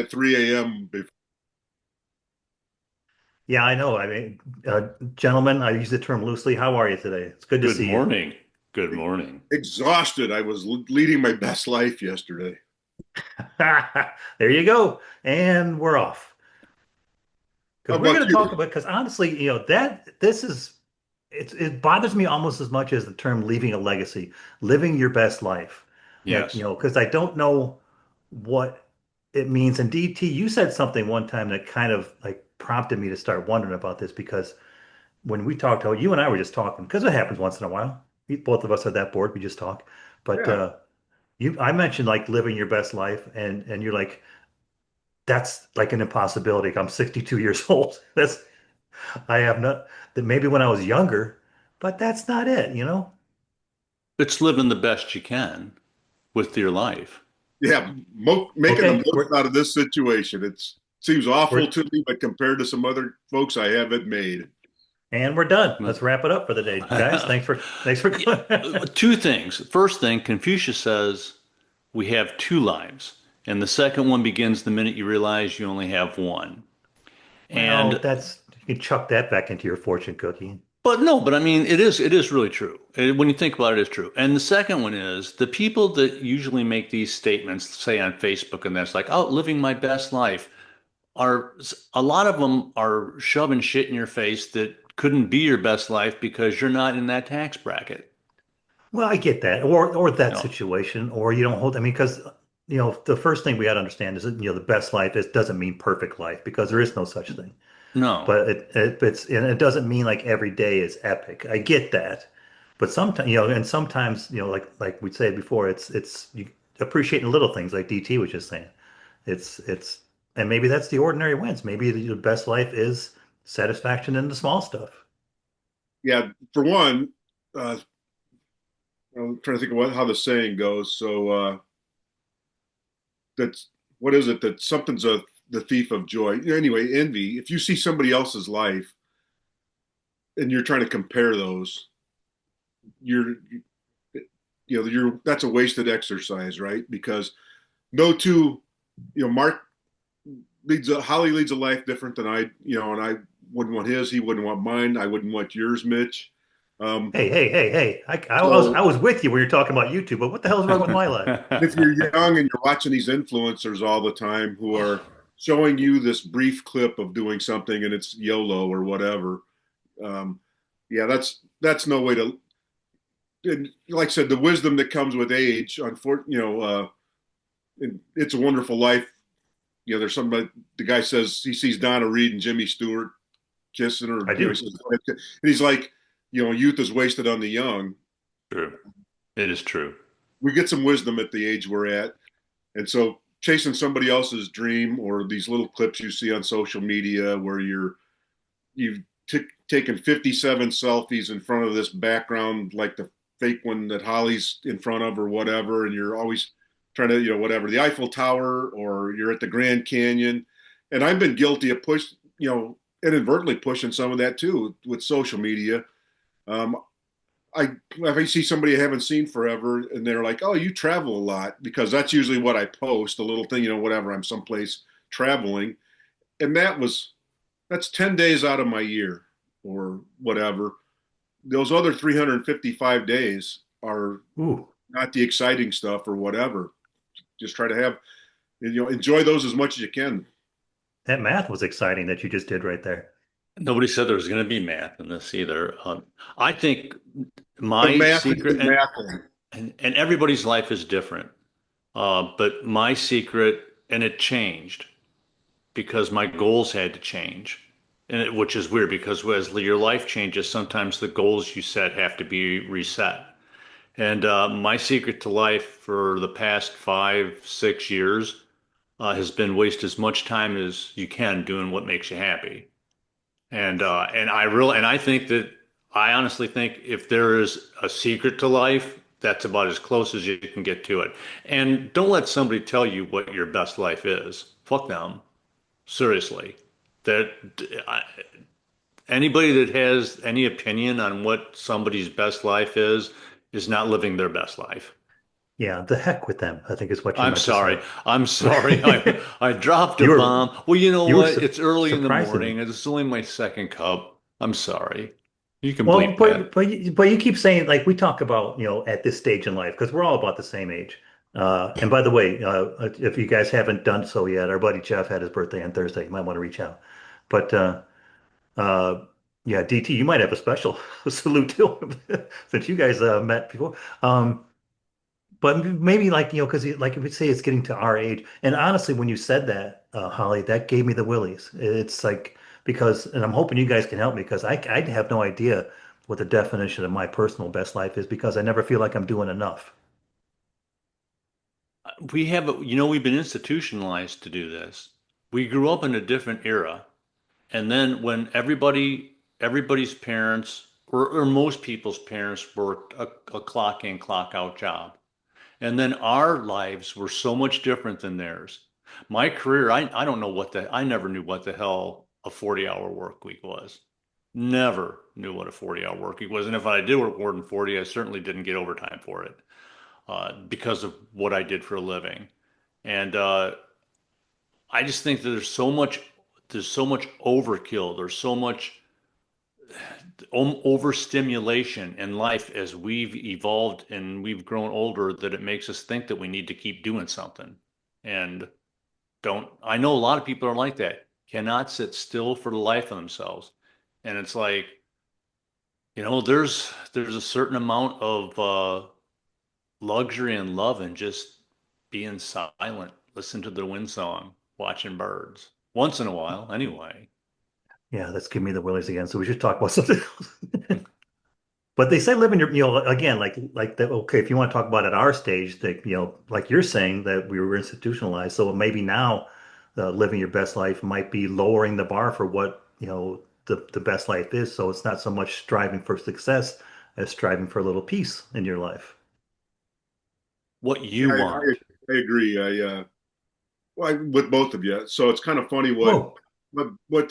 at 3 a.m. Yeah, I know. I mean, gentlemen, I use the term loosely. How are you today? It's good to Good see you. morning. Good morning. Exhausted. I was leading my best life yesterday. There you go. And we're off. How Because we're about going to you? talk about, because honestly, that this is, it bothers me almost as much as the term leaving a legacy, living your best life. Yes. Because I don't know what it means. And DT, you said something one time that kind of like prompted me to start wondering about this because when we talked, oh, you and I were just talking because it happens once in a while. Both of us are that bored. We just talk. But Yeah, I mentioned like living your best life, and you're like, that's like an impossibility. I'm 62 years old. That's I have not that maybe when I was younger, but that's not it. It's living the best you can with your life. yeah. Making the Okay, most out of this situation. It seems awful we're to me, but compared to some other folks, I have it made. and we're done. Let's wrap it up for the day, guys. Thanks for Yeah, coming. two things. First thing, Confucius says we have two lives, and the second one begins the minute you realize you only have one. Well, And that's you can chuck that back into your fortune cookie. but no, but I mean it is really true. When you think about it, it's true. And the second one is the people that usually make these statements, say on Facebook, and that's like, oh, living my best life. Are a lot of them are shoving shit in your face that couldn't be your best life because you're not in that tax bracket. Well, I get that, or that No, situation, or you don't hold. I mean, because the first thing we got to understand is that the best life is doesn't mean perfect life because there is no such thing. no, But it doesn't mean like every day is epic. I get that, but sometimes and sometimes like we said before, it's you appreciating little things like DT was just saying. It's and maybe that's the ordinary wins. Maybe the best life is satisfaction in the small stuff. Yeah, for one, uh, I'm trying to think of how the saying goes. That's what is it? That something's the thief of joy. Anyway, envy. If you see somebody else's life and you're trying to compare those, you're you're that's a wasted exercise, right? Because no two, Mark Holly leads a life different than and I wouldn't want his, he wouldn't want mine, I wouldn't want yours, Mitch. Um, Hey! I so was with you when you're talking about YouTube, but what the hell is wrong with my life? if you're young and you're watching these influencers all the time who are showing you this brief clip of doing something and it's YOLO or whatever, um, yeah, that's no way to. And like I said, the wisdom that comes with age, unfortunately, It's a Wonderful Life. There's somebody. The guy says he sees Donna Reed and Jimmy Stewart kissing, or I he do. says, and he's like, youth is wasted on the young. true. It is true. We get some wisdom at the age we're at, and so chasing somebody else's dream or these little clips you see on social media where you've taken 57 selfies in front of this background like the fake one that Holly's in front of or whatever, and you're always trying to whatever the Eiffel Tower or you're at the Grand Canyon, and I've been guilty of inadvertently pushing some of that too with social media. um, I if I see somebody I haven't seen forever and they're like, "Oh, you travel a lot," because that's usually what I post, a little thing, whatever. I'm someplace traveling, and that's 10 days out of my year or whatever. Those other 355 days are Ooh, not the exciting stuff or whatever. Just try to have enjoy those as much as you can. that math was exciting that you just did right there. Nobody said there was going to be math in this either. I think But my math is secret, and, math. and everybody's life is different. But my secret, and it changed because my goals had to change. Which is weird because as your life changes, sometimes the goals you set have to be reset. And my secret to life for the past 5, 6 years has been waste as much time as you can doing what makes you happy. And I think that I honestly think if there is a secret to life, that's about as close as you can get to it. And don't let somebody tell you what your best life is. Fuck them. Seriously. That I, Anybody that has any opinion on what somebody's best life is not living their best life. Yeah, the heck with them, I think is what you I'm meant to sorry. say. I'm sorry. I dropped a You were bomb. Well, you know you were what? It's early in the surprising me. morning. It's only my second cup. I'm sorry. You can Well, bleep that. but you keep saying like we talk about, at this stage in life because we're all about the same age. And by the way, if you guys haven't done so yet, our buddy Jeff had his birthday on Thursday. You might want to reach out. But uh, yeah, DT, you might have a special salute to him since you guys met before. But maybe like, because like if we say it's getting to our age, and honestly, when you said that, Holly, that gave me the willies. It's like because, and I'm hoping you guys can help me because I have no idea what the definition of my personal best life is because I never feel like I'm doing enough. We've been institutionalized to do this. We grew up in a different era. And then when everybody's parents, or most people's parents worked a clock in, clock out job. And then our lives were so much different than theirs. My career, I don't know I never knew what the hell a 40-hour work week was. Never knew what a 40-hour work week was. And if I did work more than 40, I certainly didn't get overtime for it because of what I did for a living. And I just think that there's so much overkill. There's so much overstimulation in life as we've evolved and we've grown older that it makes us think that we need to keep doing something. And I know a lot of people are like that, cannot sit still for the life of themselves. And it's like, there's a certain amount of luxury and love in just being silent, listen to the wind song, watching birds. Once in a while, anyway. Yeah, that's giving me the willies again. So we should talk about something else. But they say living your, again, like that. Okay, if you want to talk about at our stage, that like you're saying that we were institutionalized, so maybe now, living your best life might be lowering the bar for what the best life is. So it's not so much striving for success as striving for a little peace in your life. What Yeah, you want. I agree. With both of you. So it's kind of funny Whoa, what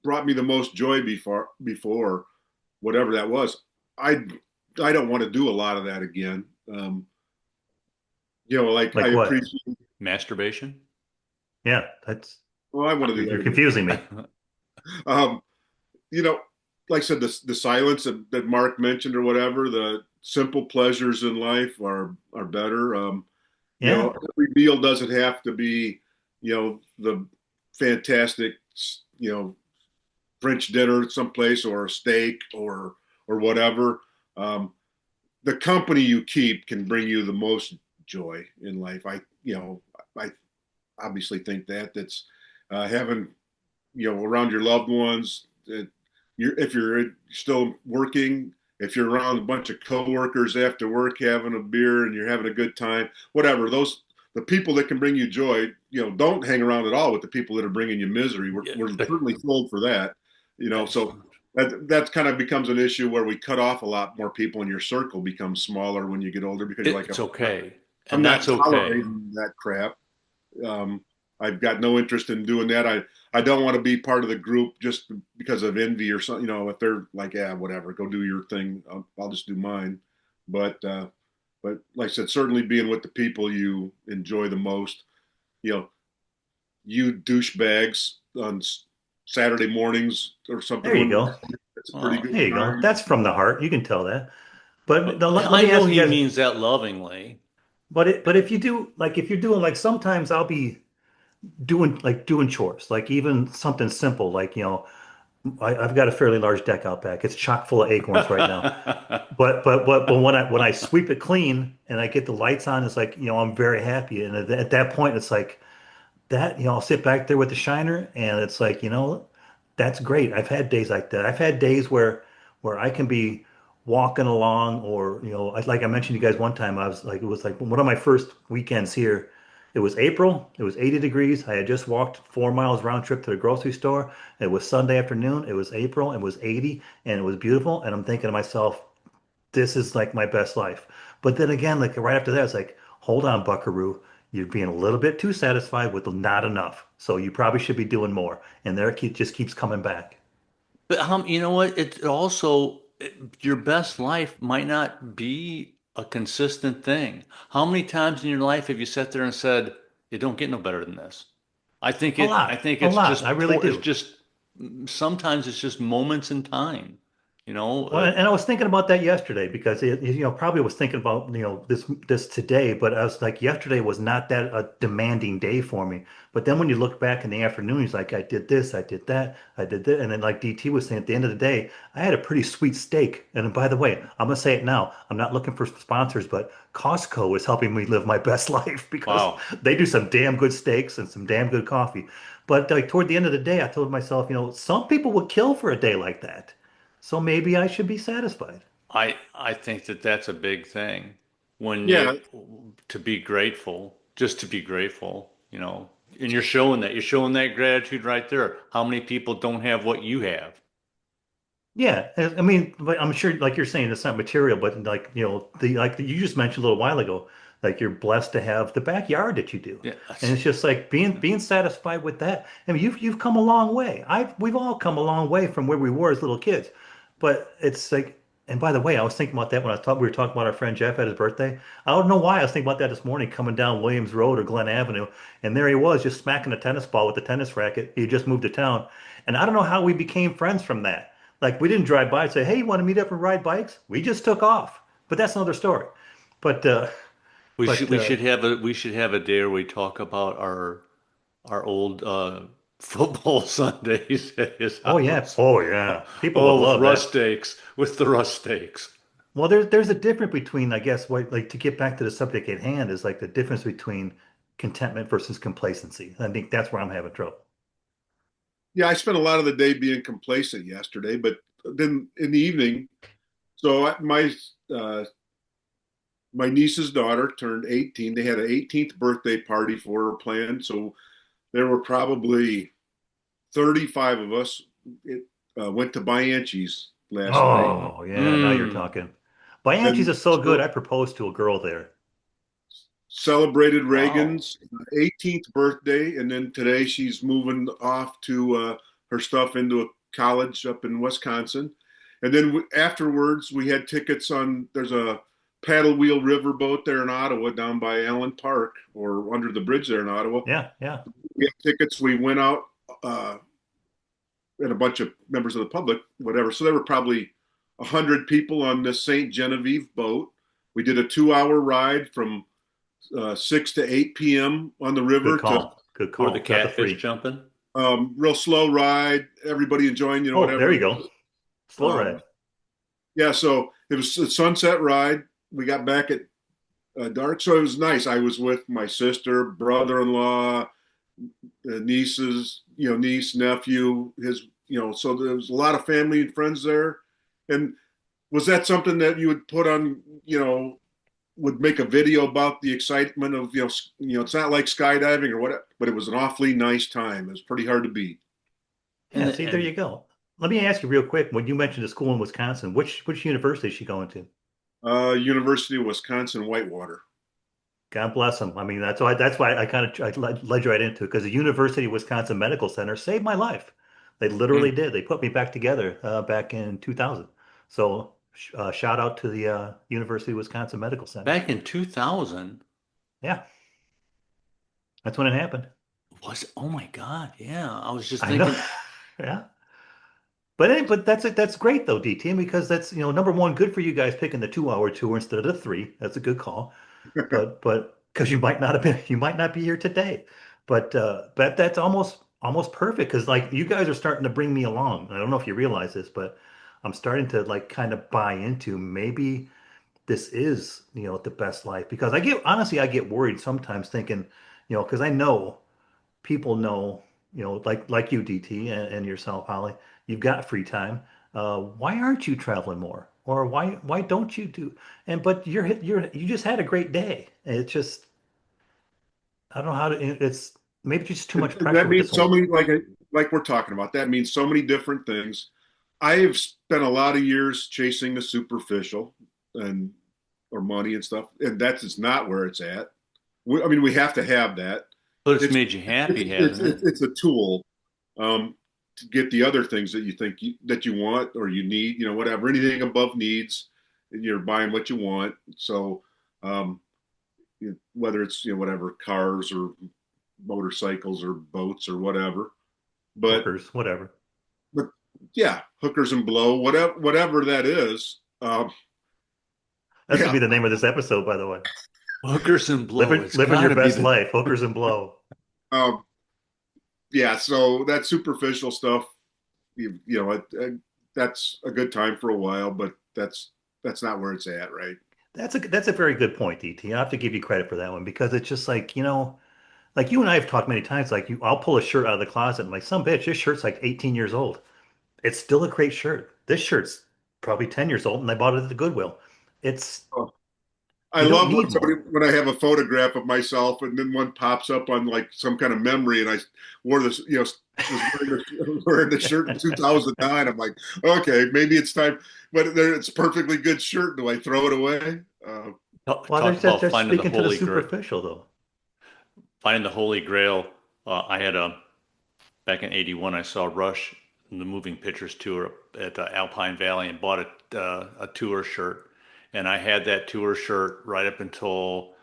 brought me the most joy before whatever that was. I I don't want to do a lot of that again. Like I like what? appreciate. Masturbation? Yeah, that's Well, I want to do you're that again. confusing me. Um, you know, like I said, the silence that Mark mentioned or whatever, the simple pleasures in life are better. Yeah, Every meal doesn't have to be, the fantastic, you know, French dinner someplace or a steak or whatever. Um, the company you keep can bring you the most joy in life. I obviously think that's having, around your loved ones. If you're still working, if you're around a bunch of coworkers after work having a beer and you're having a good time, whatever, the people that can bring you joy, don't hang around at all with the people that are bringing you misery. We're, Yeah, we're certainly sold for that, so that kind of becomes an issue where we cut off a lot more people and your circle becomes smaller when you get older because you're like, it's okay. I'm And not that's okay. tolerating that crap. Um, I've got no interest in doing that. I don't want to be part of the group just because of envy or something. If they're like, yeah, whatever, go do your thing. I'll just do mine. But like I said, certainly being with the people you enjoy the most. You know, you douchebags on Saturday mornings or something. there you go. It's a pretty Oh, good There you go. time. That's from the heart. You can tell that. But let I me know ask you he guys. means that lovingly. But if you do like if you're doing like sometimes I'll be doing chores like even something simple like I've got a fairly large deck out back. It's chock full of acorns right now. But when I sweep it clean and I get the lights on, it's like I'm very happy. And at that point, it's like that, I'll sit back there with the shiner and it's like, that's great. I've had days like that. I've had days where I can be walking along or, like I mentioned to you guys one time, I was like, it was like one of my first weekends here. It was April. It was 80 degrees. I had just walked 4 miles round trip to the grocery store. It was Sunday afternoon. It was April. It was 80 and it was beautiful. And I'm thinking to myself, this is like my best life. But then again, like right after that, it's like, hold on, Buckaroo. You're being a little bit too satisfied with not enough. So you probably should be doing more. And there it just keeps coming back. But you know what? It also your best life might not be a consistent thing. How many times in your life have you sat there and said, "It don't get no better than this"? I think a it's lot. I just really poor. It's do. just sometimes it's just moments in time. You know, Well, and I was thinking about that yesterday because probably was thinking about, this today, but I was like, yesterday was not that a demanding day for me. But then when you look back in the afternoon, he's like, I did this, I did that, I did that. And then like DT was saying, at the end of the day, I had a pretty sweet steak. And by the way, I'm gonna say it now. I'm not looking for sponsors, but Costco is helping me live my best life because wow. they do some damn good steaks and some damn good coffee. But like toward the end of the day, I told myself, some people would kill for a day like that. So maybe I should be satisfied. I think that that's a big thing when Yeah, you to be grateful, just to be grateful, and you're showing that gratitude right there. How many people don't have what you have? Yeah, I mean, but I'm sure, like you're saying, it's not material, but like you just mentioned a little while ago, like you're blessed to have the backyard that you do, Yeah, and it's just like being satisfied with that. I mean, you've come a long way. We've all come a long way from where we were as little kids, but it's like, and by the way, I was thinking about that when we were talking about our friend Jeff at his birthday. I don't know why I was thinking about that this morning, coming down Williams Road or Glen Avenue, and there he was just smacking a tennis ball with the tennis racket. He just moved to town, and I don't know how we became friends from that. Like we didn't drive by and say, "Hey, you want to meet up and ride bikes?" We just took off. But that's another story. But we should but we should have a day where we talk about our old football Sundays at his house. oh yeah, people would Oh, with love that. with the rust steaks. Well, there's a difference between, I guess, what, like, to get back to the subject at hand, is like the difference between contentment versus complacency. I think that's where I'm having trouble. yeah. I spent a lot of the day being complacent yesterday, but then in the evening, so uh, my niece's daughter turned 18. They had an 18th birthday party for her planned, so there were probably 35 of us. It went to Bianchi's last night. Oh yeah, now you're Mm. talking. Bianchi's Then is so good. I proposed to a girl there. celebrated Wow. Reagan's 18th birthday, and then today she's moving off to her stuff into a college up in Wisconsin. And then afterwards, we had tickets on. There's a paddle wheel riverboat there in Ottawa, down by Allen Park or under the bridge there in Ottawa. Yeah, yeah. We had tickets. We went out, and a bunch of members of the public, whatever. So there were probably 100 people on this St. Genevieve boat. We did a 2 hour ride from 6 to 8 p.m. on the Good river to call. Good Were the call. Not the catfish free. jumping? real slow ride. Everybody enjoying, Oh, there whatever. you go. Slow ride. Um, yeah, so it was a sunset ride. We got back at dark, so it was nice. I was with my sister, brother-in-law, nieces, niece, nephew, so there was a lot of family and friends there. And was that something that you would put on, would make a video about the excitement of, it's not like skydiving or what, but it was an awfully nice time. It was pretty hard to beat. Yeah, And see, there and you go. Let me ask you real quick. When you mentioned a school in Wisconsin, which university is she going to? University of Wisconsin Whitewater. God bless them. I mean, that's why I kind of led you right into it, because the University of Wisconsin Medical Center saved my life. They literally mm, did. They put me back together back in 2000. So shout out to the University of Wisconsin Medical Center. back in 2000 Yeah, that's when it happened. oh my God, yeah. I was just I know. thinking, Yeah. But that's great though, DT, because that's, number one, good for you guys picking the 2 hour tour instead of the three. That's a good call. But because you might not be here today. But that's almost perfect, because like you guys are starting to bring me along. I don't know if you realize this, but I'm starting to like kind of buy into, maybe this is, the best life, because I get worried sometimes thinking, because I know people know, like you, DT, and yourself, Holly, you've got free time. Why aren't you traveling more? Or why don't you do? And but you just had a great day. It's just, I don't know how to. It's maybe just too much pressure That with this means so whole. many, like we're talking about. That means so many different things. I have spent a lot of years chasing the superficial and or money and stuff, and that's just not where it's at. I mean, we have to have that. but it's It's made you it's happy, it's hasn't it? it's a tool to get the other things that you think that you want or you need, whatever. Anything above needs you're buying what you want. So whether it's whatever, cars or motorcycles or boats or whatever, but Hookers, whatever. but yeah, hookers and blow, whatever that is. That should Yeah, be the name of this episode, by the way. Hookers and blow. It's Living your got to be best the. life, hookers and blow. um, yeah. So that superficial stuff, that's a good time for a while, but that's not where it's at, right? That's a very good point, DT. I have to give you credit for that one because it's just like, like you and I have talked many times, like I'll pull a shirt out of the closet and like, some bitch, this shirt's like 18 years old. It's still a great shirt. This shirt's probably 10 years old and I bought it at the Goodwill. It's, Oh, I you don't love need more. when I have a photograph of myself and then one pops up on like some kind of memory, and I wore this, was wearing the shirt in 2009. I'm like, okay, maybe it's time, but it's a perfectly good shirt. Do I throw it away? Well, Talk about they're finding the speaking to the holy grail. superficial though. Finding the holy grail. I had a back in '81. I saw Rush in the Moving Pictures tour at Alpine Valley and bought a tour shirt, and I had that tour shirt right up until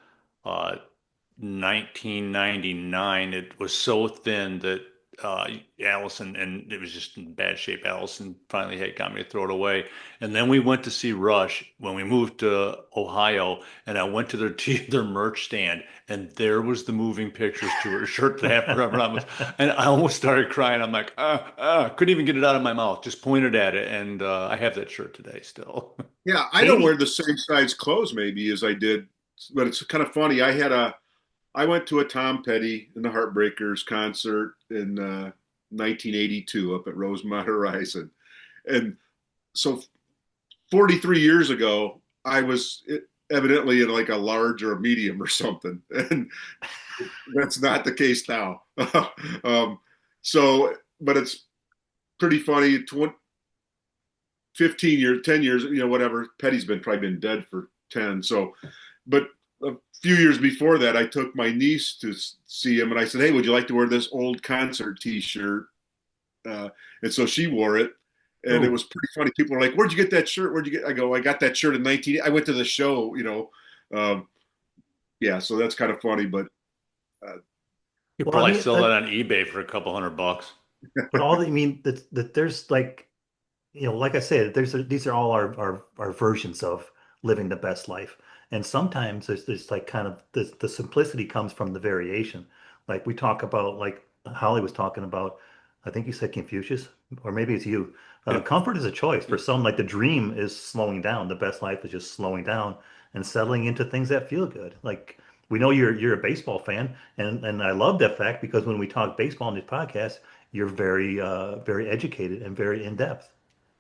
1999. It was so thin that Allison, and it was just in bad shape. Allison finally had got me to throw it away. And then we went to see Rush when we moved to Ohio, and I went to their merch stand, and there was the Moving Pictures tour shirt that I have forever on. And I almost started crying. I'm like, couldn't even get it out of my mouth. Just pointed at it, and I have that shirt today still. Yeah, I don't wear 80, the same size clothes maybe as I did, but it's kind of funny. I went to a Tom Petty and the Heartbreakers concert in 1982 up at Rosemont Horizon, and so 43 years ago, I was evidently in like a large or a medium or something, and that's not the case now. So, but it's pretty funny. 15 years, 10 years, whatever. Petty's probably been dead for 10. So, but a few years before that, I took my niece to see him, and I said, "Hey, would you like to wear this old concert T-shirt?" And so she wore it, and it oh, was pretty funny. People were like, "Where'd you get that shirt? Where'd you get?" I go, "I got that shirt in 19. I went to the show, Um, yeah, so that's kind of funny, but uh, You well, I probably mean, sell that on eBay for a couple $100. but all that you mean that there's like, like I said, these are all our versions of living the best life. And sometimes there's like kind of the simplicity comes from the variation. Like we talk about, like Holly was talking about, I think you said Confucius, or maybe it's you. Yeah. Comfort is a choice for some. Like the dream is slowing down. The best life is just slowing down and settling into things that feel good. Like we know you're a baseball fan, and I love that fact because when we talk baseball in this podcast, you're very educated and very in depth.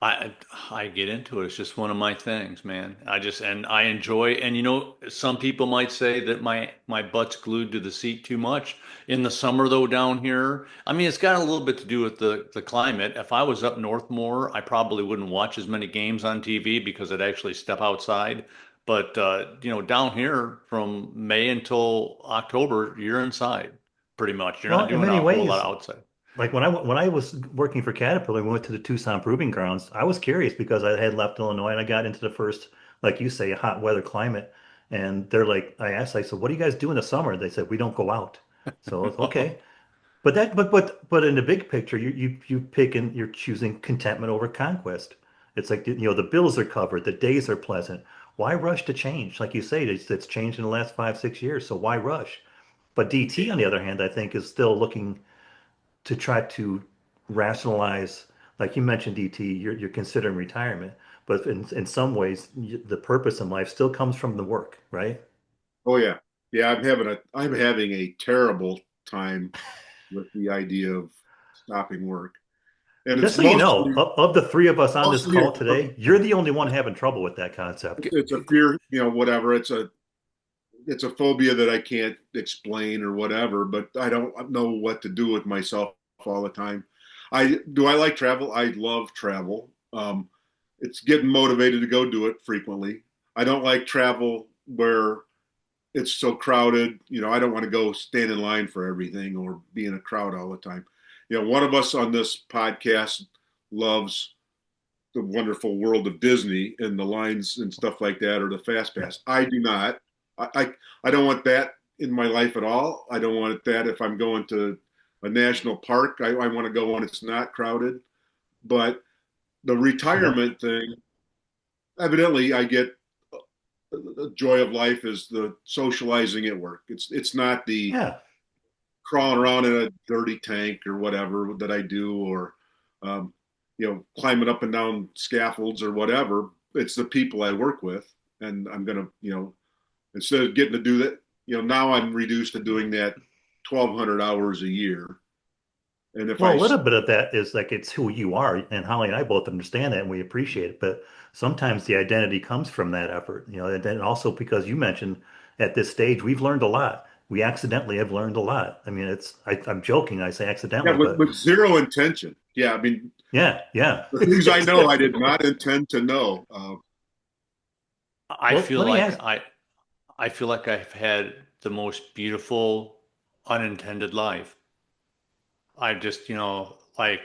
I I get into it. It's just one of my things, man. And I enjoy, and some people might say that my butt's glued to the seat too much. In the summer though, down here, I mean, it's got a little bit to do with the climate. If I was up north more, I probably wouldn't watch as many games on TV because I'd actually step outside. But down here from May until October, you're inside pretty much. You're Well, not in doing many a whole lot ways, outside. like when I was working for Caterpillar, we went to the Tucson Proving Grounds. I was curious because I had left Illinois and I got into the first, like you say, hot weather climate. And they're like, I asked, I said, "What do you guys do in the summer?" They said, "We don't go out." So it's okay. But in the big picture, you pick and you're choosing contentment over conquest. It's like, the bills are covered, the days are pleasant. Why rush to change? Like you say, it's changed in the last 5, 6 years. So why rush? But DT, on the other hand, I think is still looking to try to rationalize, like you mentioned, DT, you're considering retirement, but in some ways, the purpose in life still comes from the work, right? oh yeah, yeah. I'm having a terrible time with the idea of stopping work, and Just it's so you know, mostly of the three of us on this mostly call today, you're the only one having trouble with that concept. it's a fear, whatever. It's a phobia that I can't explain or whatever, but I don't know what to do with myself all the time. I like travel. I love travel. It's getting motivated to go do it frequently. I don't like travel where it's so crowded. I don't want to go stand in line for everything or be in a crowd all the time. One of us on this podcast loves the wonderful world of Disney and the lines and stuff like that, or the fast Yeah. pass. I do not. I don't want that in my life at all. I don't want that if I'm going to a national park. I want to go when it's not crowded. But the Yeah. retirement thing, evidently, I get the joy of life is the socializing at work. It's not the Yeah. crawling around in a dirty tank or whatever that I do, or um, climbing up and down scaffolds or whatever. It's the people I work with, and I'm gonna, instead of getting to do that, now I'm reduced to doing that 1,200 hours a year. And if Well, I, a little bit of that is like it's who you are, and Holly and I both understand that and we appreciate it. But sometimes the identity comes from that effort, and then also because you mentioned at this stage we've learned a lot. We accidentally have learned a lot. I mean, I'm joking, I say yeah, accidentally, with, but with zero intention. Yeah, I mean, yeah, yeah. the things I know, I did not intend to know. I Well, feel let me like ask. I feel like I've had the most beautiful unintended life. I just, like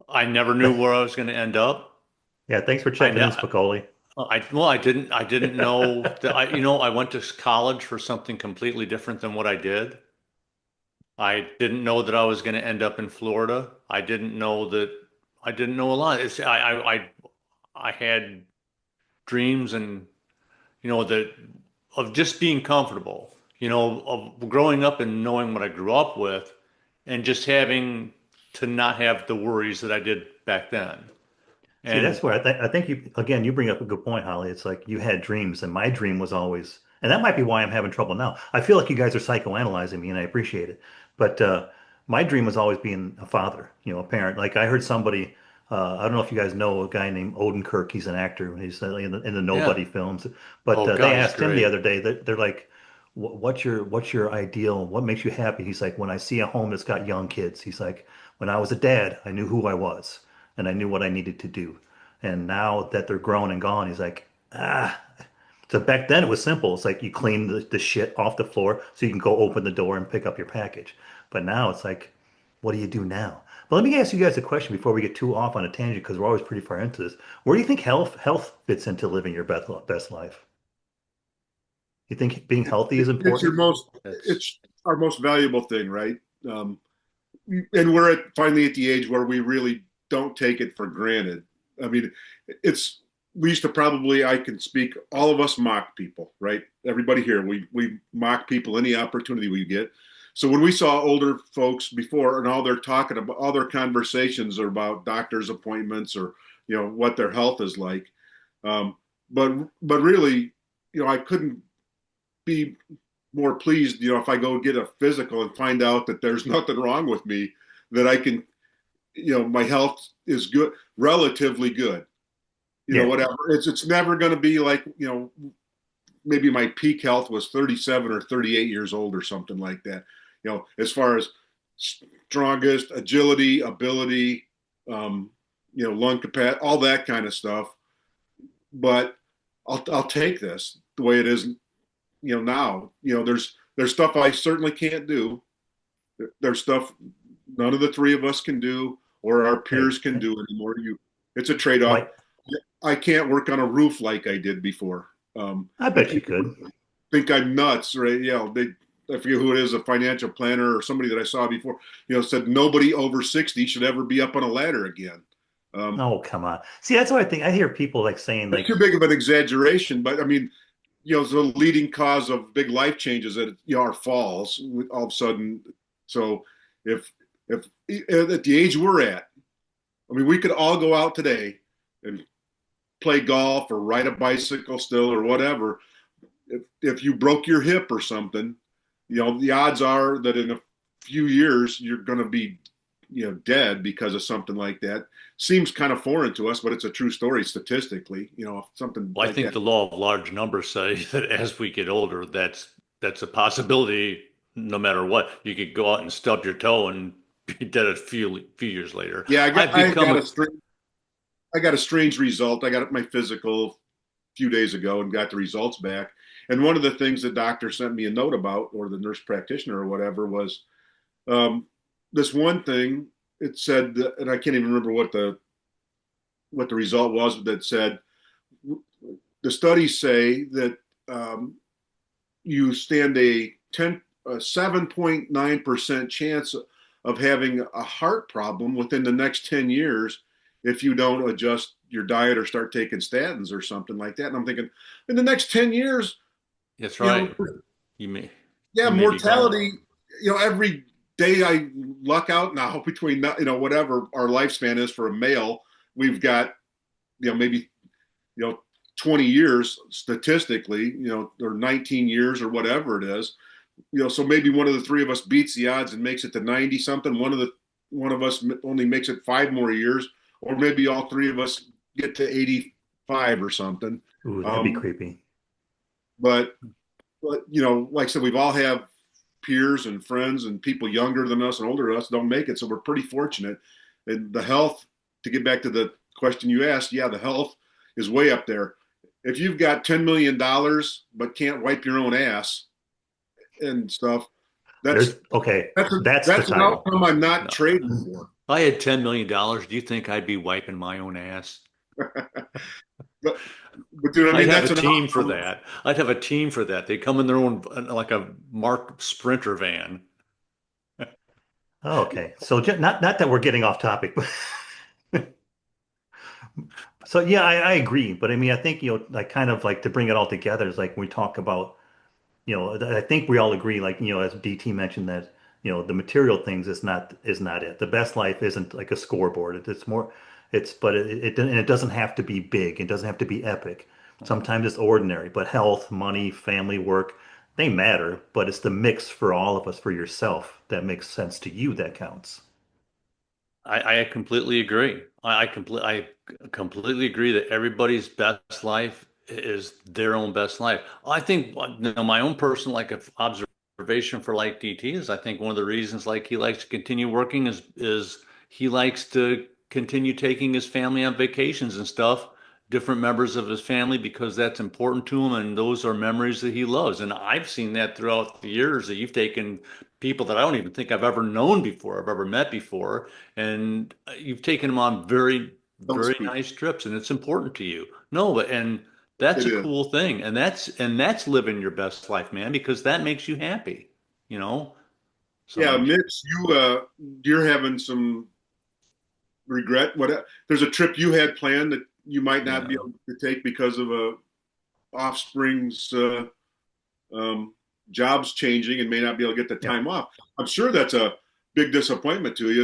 I never knew where I was going to end up. Yeah, thanks for I checking in, know Spicoli. I didn't know that I went to college for something completely different than what I did. I didn't know that I was going to end up in Florida. I didn't know a lot. I had dreams and that of just being comfortable, of growing up and knowing what I grew up with and just having to not have the worries that I did back then. See, And that's where I think you bring up a good point, Holly. It's like you had dreams, and my dream was always, and that might be why I'm having trouble now. I feel like you guys are psychoanalyzing me, and I appreciate it. But my dream was always being a father, a parent. Like I heard somebody, I don't know if you guys know a guy named Odenkirk. He's an actor. He's in the yeah, Nobody films. But oh they God, he's asked him the great. other day that they're like, "What's your ideal? What makes you happy?" He's like, "When I see a home that's got young kids." He's like, "When I was a dad, I knew who I was, and I knew what I needed to do." And now that they're grown and gone, he's like, ah. So back then it was simple. It's like you clean the shit off the floor so you can go open the door and pick up your package. But now it's like, what do you do now? But let me ask you guys a question before we get too off on a tangent because we're always pretty far into this. Where do you think health fits into living your best life? You think being healthy is it's your important? most, That's it's our most valuable thing, right? Um, and we're finally at the age where we really don't take it for granted. I mean, it's we used to probably I can speak. All of us mock people, right? Everybody here, we mock people any opportunity we get. So when we saw older folks before, and all they're talking about, all their conversations are about doctor's appointments or what their health is like. Um, but really, I couldn't be more pleased, if I go get a physical and find out that there's nothing wrong with me, that I can, my health is good, relatively good, Yeah. whatever. It's never going to be like, maybe my peak health was 37 or 38 years old or something like that. As far as strongest agility, ability, um, lung capacity, all that kind of stuff. But I'll take this the way it is, now. There's stuff I certainly can't do. There's stuff none of the three of us can do or our Hey, peers can do anymore. It's a trade-off. Mike, I can't work on a roof like I did before. I And bet you people could. think I'm nuts, right? I forget who it is, a financial planner or somebody that I saw before, said nobody over 60 should ever be up on a ladder again. Um, Oh, come on. See, that's what I think. I hear people like saying that's like, too big of an exaggeration, but I mean, the leading cause of big life changes that are falls all of a sudden. So if if at the age we're at, I mean, we could all go out today and play golf or ride a bicycle still or whatever. If you broke your hip or something, the odds are that in a few years you're going to be dead because of something like that. Seems kind of foreign to us, but it's a true story statistically. Something well, I like think that. the law of large numbers say that as we get older, that's a possibility. No matter what, you could go out and stub your toe and be dead a few years later. Yeah, I've I become got a a I got a strange result. I got my physical a few days ago and got the results back. And one of the things the doctor sent me a note about, or the nurse practitioner or whatever, was um, this one thing. It said, and I can't even remember what the what the result was that said the studies say that you stand a 7.9% chance of having a heart problem within the next 10 years if you don't adjust your diet or start taking statins or something like that. And I'm thinking, in the next 10 years, That's you know, right. You may yeah, you may be gone. mortality, every day I luck out now between, whatever our lifespan is for a male, we've got, maybe, you know, 20 years statistically, or 19 years or whatever it is, so maybe one of the three of us beats the odds and makes it to 90 something. One of us only makes it 5 more years, or maybe all three of us get to 85 or something. Ooh, that'd be Um, creepy. but like I said, we've all have peers and friends and people younger than us and older than us don't make it. So we're pretty fortunate. And the health, to get back to the question you asked, yeah, the health is way up there. If you've got $10 million but can't wipe your own ass and stuff, that's There's okay. that's a, That's the that's an title. outcome I'm not No. trading for. If I had $10 million, do you think I'd be wiping my own ass? But, dude, I I'd mean, have that's a an team for outcome. that. I'd have a team for that. They come in their own, like a marked Sprinter van. Oh, okay. So not that we're getting off topic, but so yeah, I agree. But I mean, I think, like kind of like to bring it all together is like when we talk about, I think we all agree, like, as DT mentioned that, the material things is not it. The best life isn't like a scoreboard. It's more, but and it doesn't have to be big. It doesn't have to be epic. Sometimes it's ordinary, but health, money, family, work, they matter, but it's the mix for all of us, for yourself, that makes sense to you that counts. I completely agree. I completely agree that everybody's best life is their own best life. I think, my own personal like observation for like DT is I think one of the reasons like he likes to continue working is he likes to continue taking his family on vacations and stuff, different members of his family because that's important to him and those are memories that he loves. And I've seen that throughout the years that you've taken people that I don't even think I've ever known before, I've ever met before, and you've taken them on very, Don't very speak. nice trips, and it's important to you. No, but and that's It a is. cool thing, and that's living your best life, man, because that makes you happy, you know. Yeah, So Mitch, you're having some regret. There's a trip you had planned that you might not be yeah, able to take because of a offspring's um, jobs changing and may not be able to get the Yeah. time off. I'm sure that's a big disappointment to you.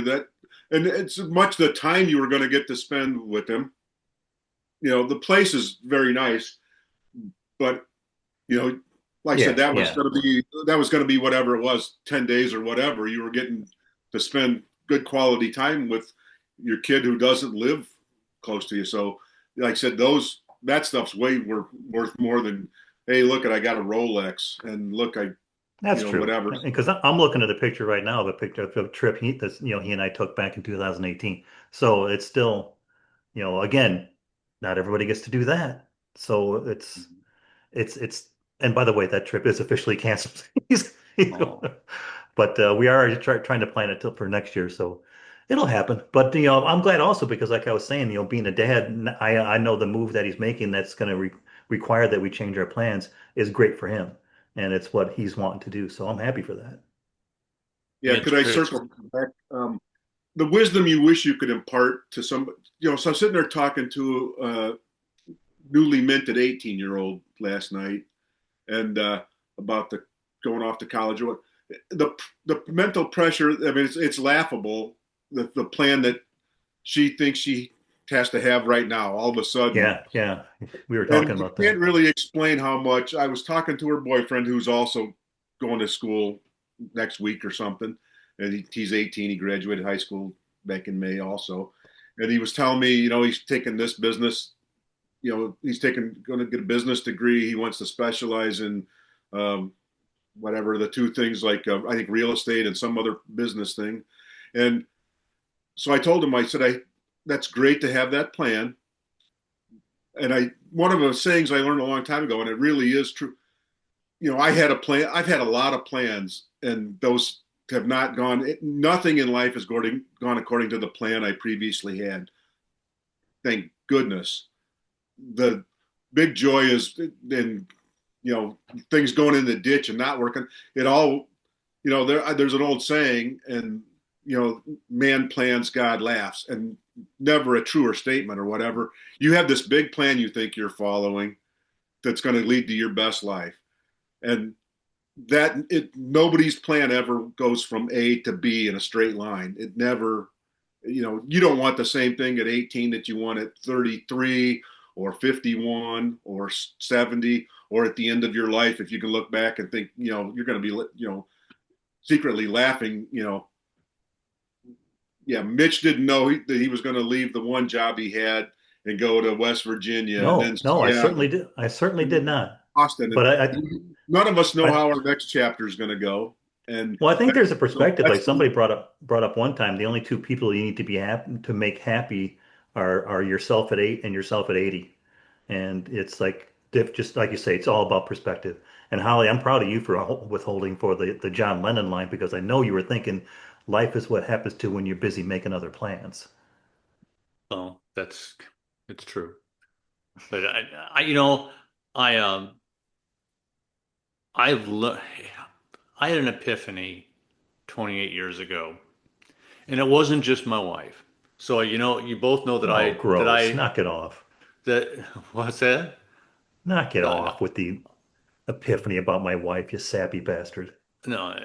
And it's much the time you were going to get to spend with him. The place is very nice, but like I said, Yeah. Yeah. that was going to be whatever it was, 10 days or whatever. You were getting to spend good quality time with your kid who doesn't live close to you. So, like I said, that stuff's worth more than, hey, look at I got a Rolex and look That's true. whatever. Because I'm looking at a picture right now of a picture of a trip he and I took back in 2018. So it's still, again, not everybody gets to do that. So it's and by the way, that trip is officially canceled. He's oh, but we are already trying to plan it till for next year, so it'll happen. But I'm glad also because, like I was saying, being a dad, I know the move that he's making that's going to require that we change our plans is great for him, and it's what he's wanting to do. So I'm happy for that. Yeah, it's could I great. circle back? The wisdom you wish you could impart to somebody, so I'm sitting there talking to a newly minted 18-year-old last night and about the going off to college or what the mental pressure. I mean, it's laughable the plan that she thinks she has to have right now all of a sudden, Yeah, yeah, we were talking and you about can't that. really explain how much. I was talking to her boyfriend who's also going to school next week or something, and he's 18. He graduated high school back in May also, and he was telling me, he's taking this business. He's going to get a business degree. He wants to specialize in um, whatever the two things like I think real estate and some other business thing. And so I told him, I said, that's great to have that plan. And one of the sayings I learned a long time ago, and it really is true. I had a plan. I've had a lot of plans, and those have not gone. Nothing in life has gone according to the plan I previously had. thank goodness. The big joy is in, things going in the ditch and not working. It all, there's an old saying, and, man plans, God laughs, and never a truer statement or whatever. You have this big plan you think you're following that's going to lead to your best life. And nobody's plan ever goes from A to B in a straight line. It never, you don't want the same thing at 18 that you want at 33 or 51 or 70 or at the end of your life. If you can look back and think, you're going to be, secretly laughing, yeah, Mitch didn't know that he was going to leave the one job he had and go to West Virginia and then No, I Seattle, certainly did. I certainly did not. Austin. But None of us know I, how our next chapter is going to go. And well, I think there's a perspective. that's Like somebody brought up one time, the only two people you need to be happy to make happy are yourself at 8 and yourself at 80. And it's like just like you say, it's all about perspective. And Holly, I'm proud of you for withholding for the John Lennon line because I know you were thinking life is what happens to when you're busy making other plans. Oh, it's true. But I I've lo- I had an epiphany 28 years ago, and it wasn't just my wife. So you both know that Oh, I that gross. I Knock it off. that what's that? Knock it No, no, off with the epiphany about my wife, you sappy bastard. no,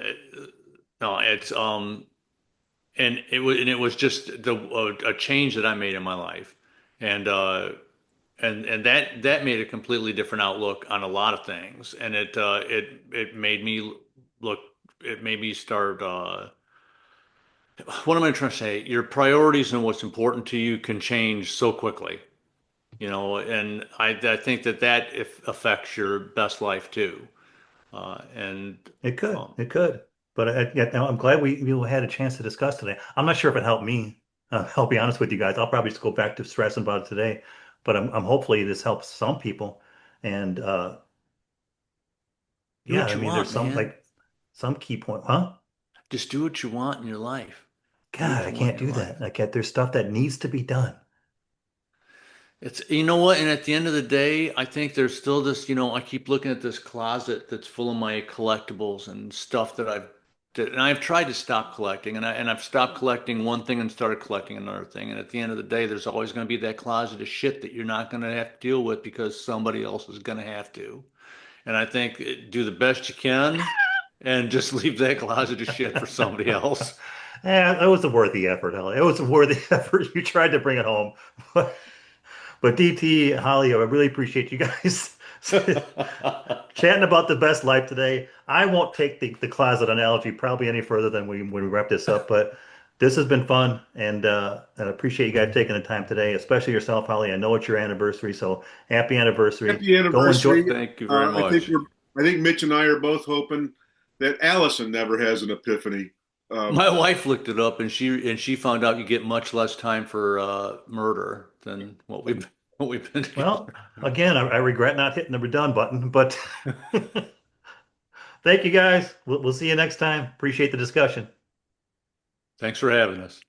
no. It's and it was just a change that I made in my life, and and that made a completely different outlook on a lot of things, and it made me look. It made me start. What am I trying to say? Your priorities and what's important to you can change so quickly, and I think that if affects your best life too. And It could. um, It could. But yeah, no, I'm glad we had a chance to discuss today. I'm not sure if it helped me. I'll be honest with you guys. I'll probably just go back to stressing about it today. But I'm hopefully this helps some people. And do yeah, what I you mean, there's want, man. some key point. Huh? Just do what you want in your life. Do what God, I you want can't in your do that. life. There's stuff that needs to be done. It's, you know what? And at the end of the day, I think there's still this, I keep looking at this closet that's full of my collectibles and stuff and I've tried to stop collecting and I've stopped collecting one thing and started collecting another thing. And at the end of the day, there's always going to be that closet of shit that you're not going to have to deal with because somebody else is going to have to. And I think do the best you can and just leave that closet of shit for somebody else. Yeah, it was a worthy effort, Ellie. It was a worthy effort. You tried to bring it home. But DT, Holly, I really appreciate you guys chatting about the best life today. I won't take the closet analogy probably any further than when we wrap this up, but this has been fun, and I appreciate you guys taking the time today, especially yourself, Holly. I know it's your anniversary, so happy anniversary. happy Go enjoy. anniversary. Thank you very much. I think Mitch and I are both hoping that Allison never has an epiphany. My wife looked it up and she found out you get much less time for murder than what we've been Well, together. again, I regret not hitting the done button, but thank you guys. We'll see you next time. Appreciate the discussion. Thanks for having us.